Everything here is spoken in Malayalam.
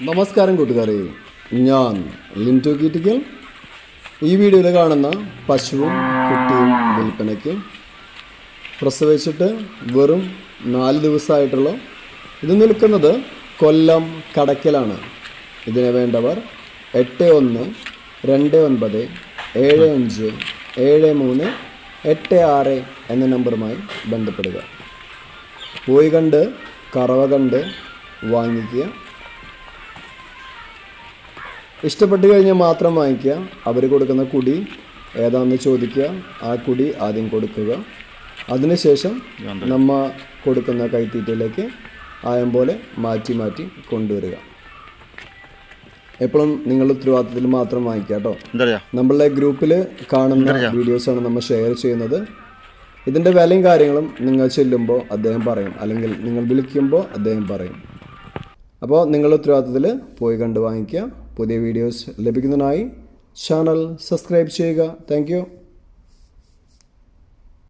നമസ്കാരം കൂട്ടുകാരെ, ഞാൻ ലിൻറ്റോ കീറ്റിക്കൽ. ഈ വീഡിയോയിൽ കാണുന്ന പശുവും കുട്ടിയും വിൽപ്പനയ്ക്ക്. പ്രസവിച്ചിട്ട് വെറും 4 ദിവസമായിട്ടുള്ള ഇത് നിൽക്കുന്നത് കൊല്ലം കടക്കലാണ്. ഇതിനെ വേണ്ടവർ 8129757386 എന്ന നമ്പറുമായി ബന്ധപ്പെടുക. പോയി കണ്ട് കറവ കണ്ട് വാങ്ങിക്കുക. ഇഷ്ടപ്പെട്ട് കഴിഞ്ഞാൽ മാത്രം വാങ്ങിക്കുക. അവർ കൊടുക്കുന്ന കുടി ഏതാണെന്ന് ചോദിക്കുക. ആ കുടി ആദ്യം കൊടുക്കുക. അതിനുശേഷം നമ്മ കൊടുക്കുന്ന കൈത്തീറ്റയിലേക്ക് ആയം പോലെ മാറ്റി മാറ്റി കൊണ്ടുവരിക. എപ്പോഴും നിങ്ങൾ ഉത്തരവാദിത്തത്തിൽ മാത്രം വാങ്ങിക്കുക കേട്ടോ. നമ്മളുടെ ഗ്രൂപ്പിൽ കാണുന്ന വീഡിയോസാണ് നമ്മൾ ഷെയർ ചെയ്യുന്നത്. ഇതിൻ്റെ വിലയും കാര്യങ്ങളും നിങ്ങൾ ചെല്ലുമ്പോൾ അദ്ദേഹം പറയും, അല്ലെങ്കിൽ നിങ്ങൾ വിളിക്കുമ്പോൾ അദ്ദേഹം പറയും. അപ്പോൾ നിങ്ങളുടെ ഉത്തരവാദിത്തത്തിൽ പോയി കണ്ട് വാങ്ങിക്കുക. പുതിയ വീഡിയോസ് ലഭിക്കുന്നതിനായി ചാനൽ സബ്സ്ക്രൈബ് ചെയ്യുക. താങ്ക്